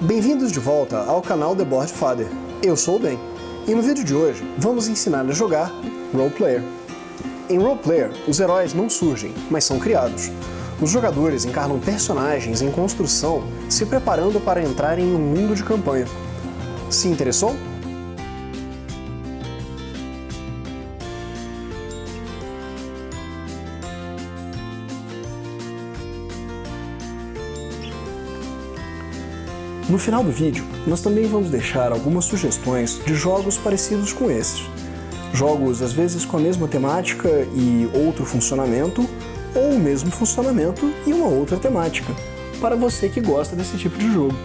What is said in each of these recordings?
Bem-vindos de volta ao canal The Board Father. Eu sou o Ben, e no vídeo de hoje vamos ensinar a jogar Role Player. Em Role Player, os heróis não surgem, mas são criados. Os jogadores encarnam personagens em construção, se preparando para entrarem em um mundo de campanha. Se interessou? No final do vídeo, nós também vamos deixar algumas sugestões de jogos parecidos com esses. Jogos às vezes com a mesma temática e outro funcionamento, ou o mesmo funcionamento e uma outra temática, para você que gosta desse tipo de jogo.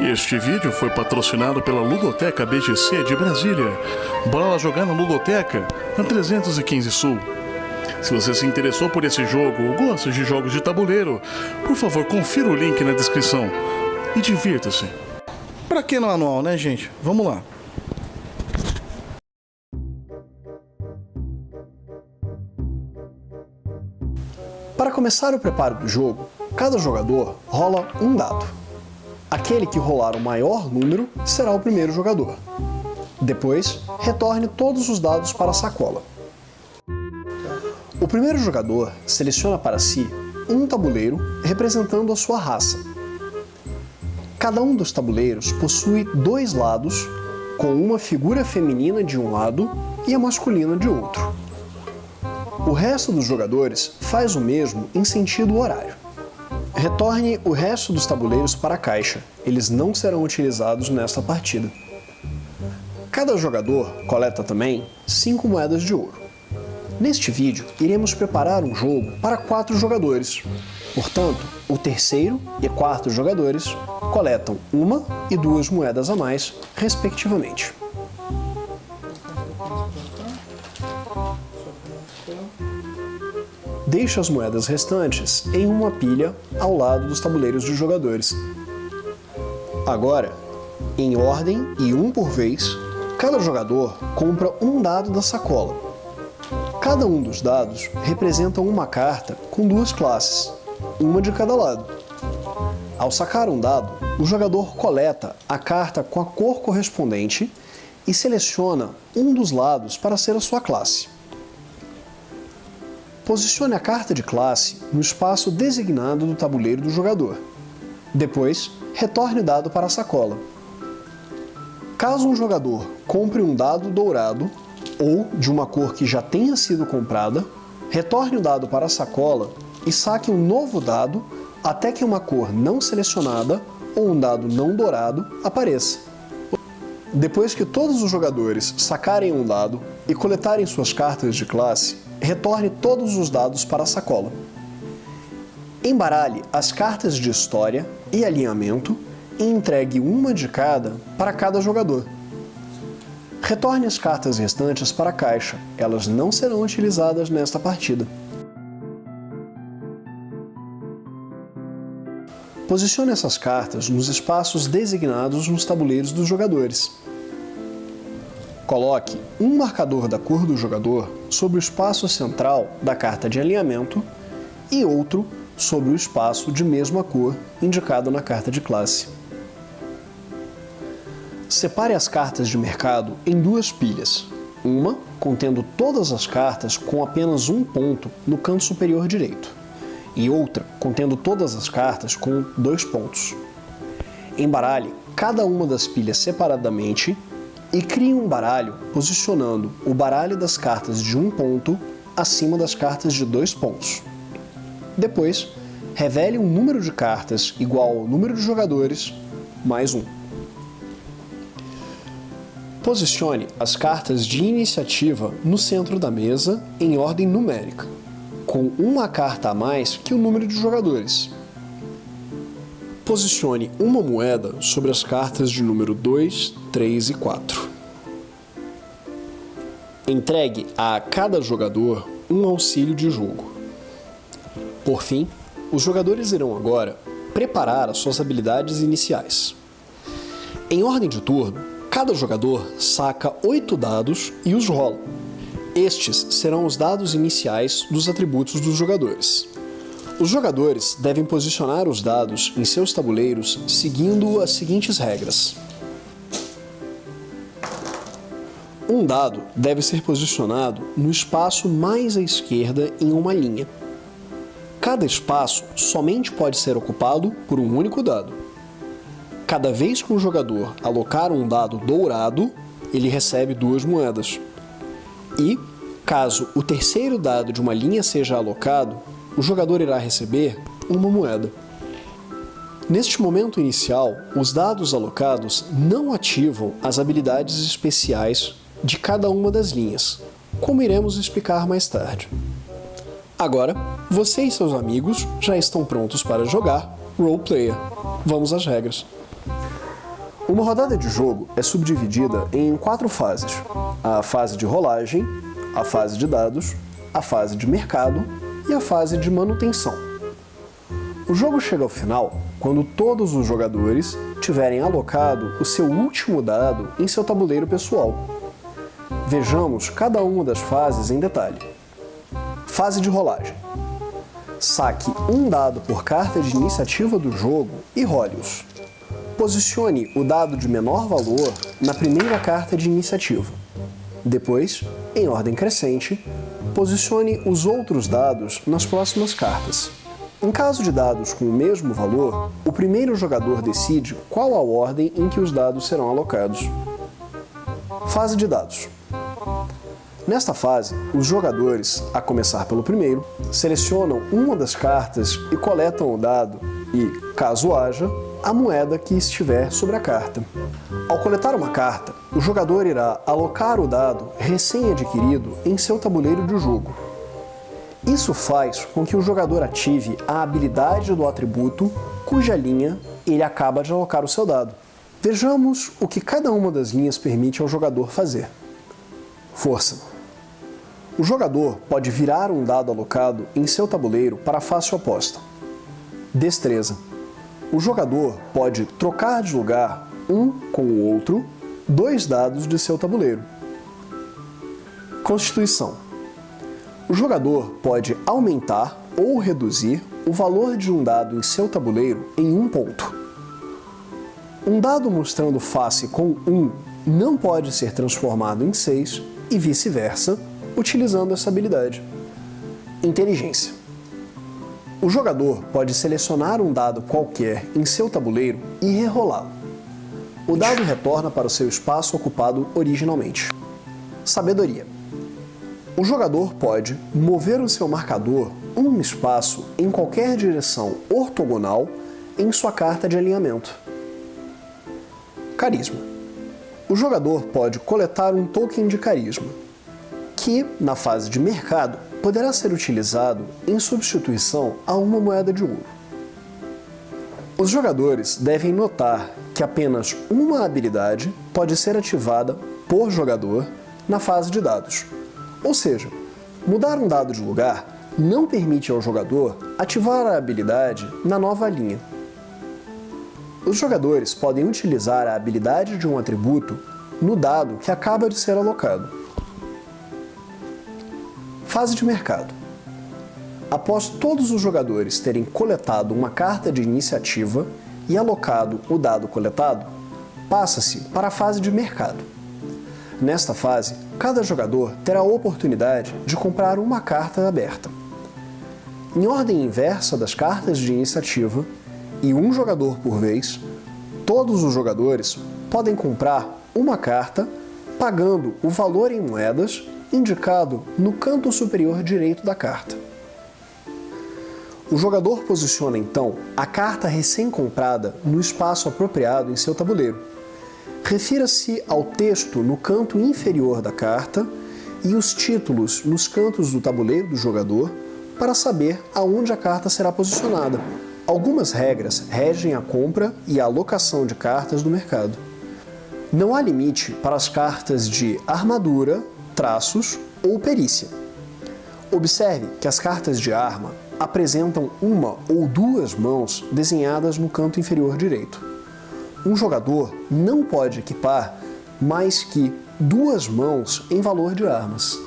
Este vídeo foi patrocinado pela Ludoteca BGC de Brasília. Bora lá jogar na Ludoteca, na 315 Sul. Se você se interessou por esse jogo ou gosta de jogos de tabuleiro, por favor, confira o link na descrição e divirta-se. Pra que no anual, né, gente? Vamos lá. Para começar o preparo do jogo, cada jogador rola um dado. Aquele que rolar o maior número será o primeiro jogador. Depois, retorne todos os dados para a sacola. O primeiro jogador seleciona para si um tabuleiro representando a sua raça. Cada um dos tabuleiros possui dois lados, com uma figura feminina de um lado e a masculina de outro. O resto dos jogadores faz o mesmo em sentido horário. Retorne o resto dos tabuleiros para a caixa, eles não serão utilizados nesta partida. Cada jogador coleta também 5 moedas de ouro. Neste vídeo, iremos preparar um jogo para 4 jogadores. Portanto, o terceiro e quarto jogadores coletam 1 e 2 moedas a mais, respectivamente. Deixe as moedas restantes em uma pilha ao lado dos tabuleiros dos jogadores. Agora, em ordem e um por vez, cada jogador compra um dado da sacola. Cada um dos dados representa uma carta com 2 classes, uma de cada lado. Ao sacar um dado, o jogador coleta a carta com a cor correspondente e seleciona um dos lados para ser a sua classe. Posicione a carta de classe no espaço designado do tabuleiro do jogador. Depois, retorne o dado para a sacola. Caso um jogador compre um dado dourado, ou de uma cor que já tenha sido comprada, retorne o dado para a sacola e saque um novo dado até que uma cor não selecionada ou um dado não dourado apareça. Depois que todos os jogadores sacarem um dado e coletarem suas cartas de classe, retorne todos os dados para a sacola. Embaralhe as cartas de história e alinhamento e entregue uma de cada para cada jogador. Retorne as cartas restantes para a caixa, elas não serão utilizadas nesta partida. Posicione essas cartas nos espaços designados nos tabuleiros dos jogadores. Coloque um marcador da cor do jogador sobre o espaço central da carta de alinhamento e outro sobre o espaço de mesma cor indicado na carta de classe. Separe as cartas de mercado em 2 pilhas, uma contendo todas as cartas com apenas um ponto no canto superior direito, e outra contendo todas as cartas com 2 pontos. Embaralhe cada uma das pilhas separadamente e crie um baralho posicionando o baralho das cartas de 1 ponto acima das cartas de 2 pontos. Depois, revele um número de cartas igual ao número de jogadores mais 1. Posicione as cartas de iniciativa no centro da mesa em ordem numérica, com uma carta a mais que o número de jogadores. Posicione uma moeda sobre as cartas de número 2, 3 e 4. Entregue a cada jogador um auxílio de jogo. Por fim, os jogadores irão agora preparar as suas habilidades iniciais. Em ordem de turno, cada jogador saca 8 dados e os rola. Estes serão os dados iniciais dos atributos dos jogadores. Os jogadores devem posicionar os dados em seus tabuleiros seguindo as seguintes regras. Um dado deve ser posicionado no espaço mais à esquerda em uma linha. Cada espaço somente pode ser ocupado por um único dado. Cada vez que um jogador alocar um dado dourado, ele recebe 2 moedas. E, caso o terceiro dado de uma linha seja alocado, o jogador irá receber 1 moeda. Neste momento inicial, os dados alocados não ativam as habilidades especiais de cada uma das linhas, como iremos explicar mais tarde. Agora, você e seus amigos já estão prontos para jogar Role Player. Vamos às regras. Uma rodada de jogo é subdividida em 4 fases: a fase de rolagem, a fase de dados, a fase de mercado e a fase de manutenção. O jogo chega ao final quando todos os jogadores tiverem alocado o seu último dado em seu tabuleiro pessoal. Vejamos cada uma das fases em detalhe. Fase de rolagem. Saque um dado por carta de iniciativa do jogo e role-os. Posicione o dado de menor valor na primeira carta de iniciativa. Depois, em ordem crescente, posicione os outros dados nas próximas cartas. Em caso de dados com o mesmo valor, o primeiro jogador decide qual a ordem em que os dados serão alocados. Fase de dados. Nesta fase, os jogadores, a começar pelo primeiro, selecionam uma das cartas e coletam o dado e, caso haja, a moeda que estiver sobre a carta. Ao coletar uma carta, o jogador irá alocar o dado recém-adquirido em seu tabuleiro de jogo. Isso faz com que o jogador ative a habilidade do atributo cuja linha ele acaba de alocar o seu dado. Vejamos o que cada uma das linhas permite ao jogador fazer. Força. O jogador pode virar um dado alocado em seu tabuleiro para a face oposta. Destreza. O jogador pode trocar de lugar um com o outro 2 dados de seu tabuleiro. Constituição. O jogador pode aumentar ou reduzir o valor de um dado em seu tabuleiro em 1 ponto. Um dado mostrando face com 1 não pode ser transformado em 6 e vice-versa, utilizando essa habilidade. Inteligência. O jogador pode selecionar um dado qualquer em seu tabuleiro e rerolá-lo. O dado retorna para o seu espaço ocupado originalmente. Sabedoria. O jogador pode mover o seu marcador um espaço em qualquer direção ortogonal em sua carta de alinhamento. Carisma. O jogador pode coletar um token de carisma, que, na fase de mercado, poderá ser utilizado em substituição a uma moeda de ouro. Os jogadores devem notar que apenas uma habilidade pode ser ativada por jogador na fase de dados. Ou seja, mudar um dado de lugar não permite ao jogador ativar a habilidade na nova linha. Os jogadores podem utilizar a habilidade de um atributo no dado que acaba de ser alocado. Fase de mercado. Após todos os jogadores terem coletado uma carta de iniciativa e alocado o dado coletado, passa-se para a fase de mercado. Nesta fase, cada jogador terá a oportunidade de comprar uma carta aberta. Em ordem inversa das cartas de iniciativa, e um jogador por vez, todos os jogadores podem comprar uma carta pagando o valor em moedas indicado no canto superior direito da carta. O jogador posiciona então a carta recém-comprada no espaço apropriado em seu tabuleiro. Refira-se ao texto no canto inferior da carta e os títulos nos cantos do tabuleiro do jogador para saber aonde a carta será posicionada. Algumas regras regem a compra e a alocação de cartas do mercado. Não há limite para as cartas de armadura, traços ou perícia. Observe que as cartas de arma apresentam uma ou duas mãos desenhadas no canto inferior direito. um jogador não pode equipar mais que 2 mãos em valor de armas.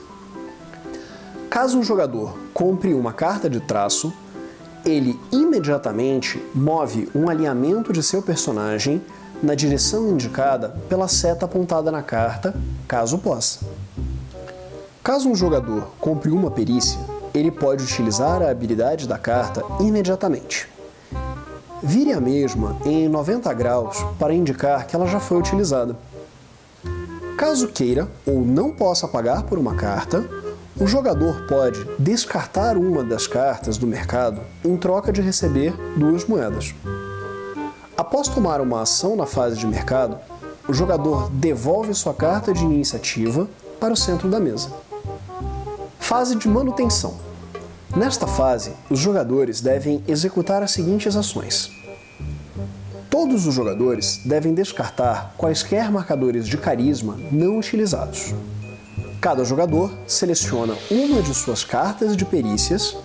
Caso um jogador compre uma carta de traço, ele imediatamente move um alinhamento de seu personagem na direção indicada pela seta apontada na carta, caso possa. Caso um jogador compre uma perícia, ele pode utilizar a habilidade da carta imediatamente. Vire a mesma em 90 graus para indicar que ela já foi utilizada. Caso queira ou não possa pagar por uma carta, o jogador pode descartar uma das cartas do mercado em troca de receber 2 moedas. Após tomar uma ação na fase de mercado, o jogador devolve sua carta de iniciativa para o centro da mesa. Fase de manutenção. Nesta fase, os jogadores devem executar as seguintes ações. Todos os jogadores devem descartar quaisquer marcadores de carisma não utilizados. Cada jogador seleciona uma de suas cartas de perícias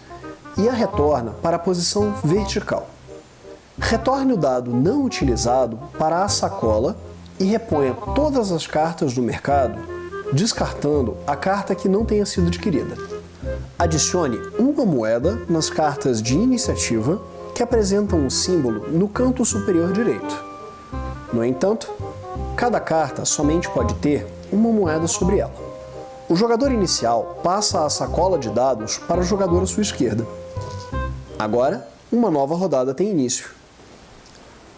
e a retorna para a posição vertical. Retorne o dado não utilizado para a sacola e reponha todas as cartas do mercado, descartando a carta que não tenha sido adquirida. Adicione uma moeda nas cartas de iniciativa que apresentam um símbolo no canto superior direito. No entanto, cada carta somente pode ter uma moeda sobre ela. O jogador inicial passa a sacola de dados para o jogador à sua esquerda. Agora, uma nova rodada tem início.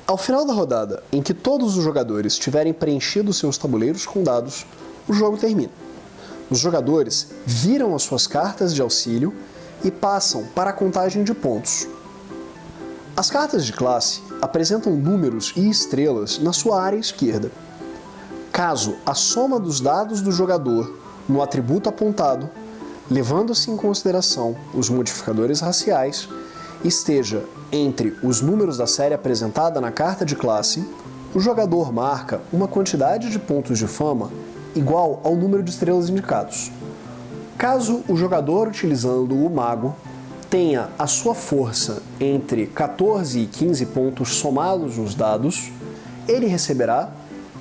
Ao final da rodada, em que todos os jogadores tiverem preenchido seus tabuleiros com dados, o jogo termina. Os jogadores viram as suas cartas de auxílio e passam para a contagem de pontos. As cartas de classe apresentam números e estrelas na sua área esquerda. Caso a soma dos dados do jogador no atributo apontado, levando-se em consideração os modificadores raciais, esteja entre os números da série apresentada na carta de classe, o jogador marca uma quantidade de pontos de fama igual ao número de estrelas indicados. Caso o jogador utilizando o mago tenha a sua força entre 14 e 15 pontos somados nos dados, ele receberá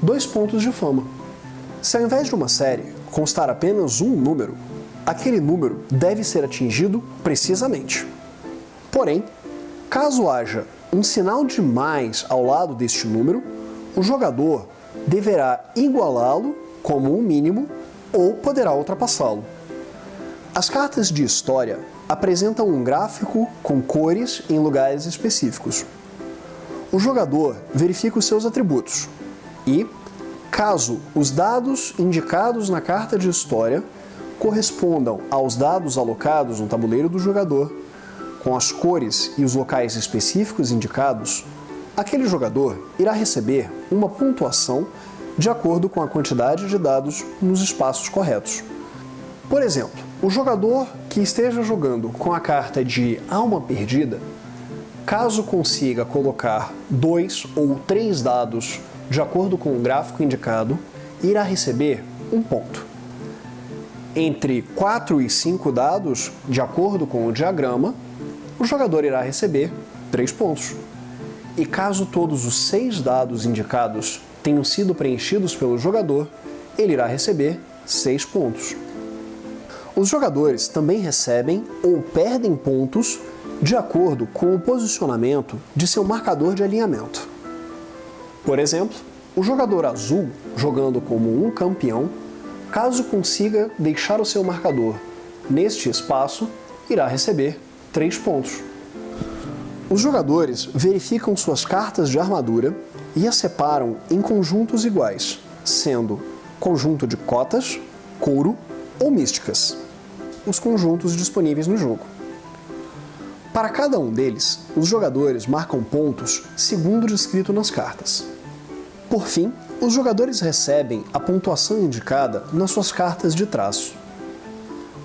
2 pontos de fama. Se ao invés de uma série constar apenas um número, aquele número deve ser atingido precisamente. Porém, caso haja um sinal de mais ao lado deste número, o jogador deverá igualá-lo como um mínimo ou poderá ultrapassá-lo. As cartas de história apresentam um gráfico com cores em lugares específicos. O jogador verifica os seus atributos e, caso os dados indicados na carta de história correspondam aos dados alocados no tabuleiro do jogador, com as cores e os locais específicos indicados, aquele jogador irá receber uma pontuação de acordo com a quantidade de dados nos espaços corretos. Por exemplo, o jogador que esteja jogando com a carta de Alma Perdida, caso consiga colocar 2 ou 3 dados de acordo com o gráfico indicado, irá receber 1 ponto. Entre 4 e 5 dados, de acordo com o diagrama, o jogador irá receber 3 pontos. E caso todos os 6 dados indicados tenham sido preenchidos pelo jogador, ele irá receber 6 pontos. Os jogadores também recebem ou perdem pontos de acordo com o posicionamento de seu marcador de alinhamento. Por exemplo, o jogador azul, jogando como um campeão, caso consiga deixar o seu marcador neste espaço, irá receber 3 pontos. Os jogadores verificam suas cartas de armadura e as separam em conjuntos iguais, sendo conjunto de cotas, couro ou místicas, os conjuntos disponíveis no jogo. Para cada um deles, os jogadores marcam pontos segundo o descrito nas cartas. Por fim, os jogadores recebem a pontuação indicada nas suas cartas de traço.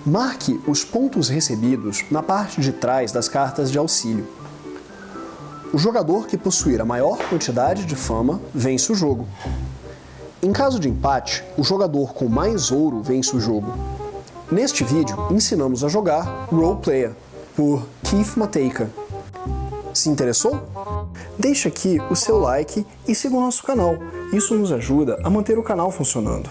Marque os pontos recebidos na parte de trás das cartas de auxílio. O jogador que possuir a maior quantidade de fama vence o jogo. Em caso de empate, o jogador com mais ouro vence o jogo. Neste vídeo, ensinamos a jogar Role Player, por Keith Matejka. Se interessou? deixe aqui o seu like e siga o nosso canal. Isso nos ajuda a manter o canal funcionando.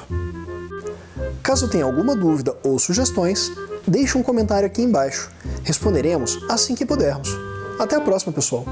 Caso tenha alguma dúvida ou sugestões, deixe um comentário aqui embaixo. Responderemos assim que pudermos. Até a próxima, pessoal!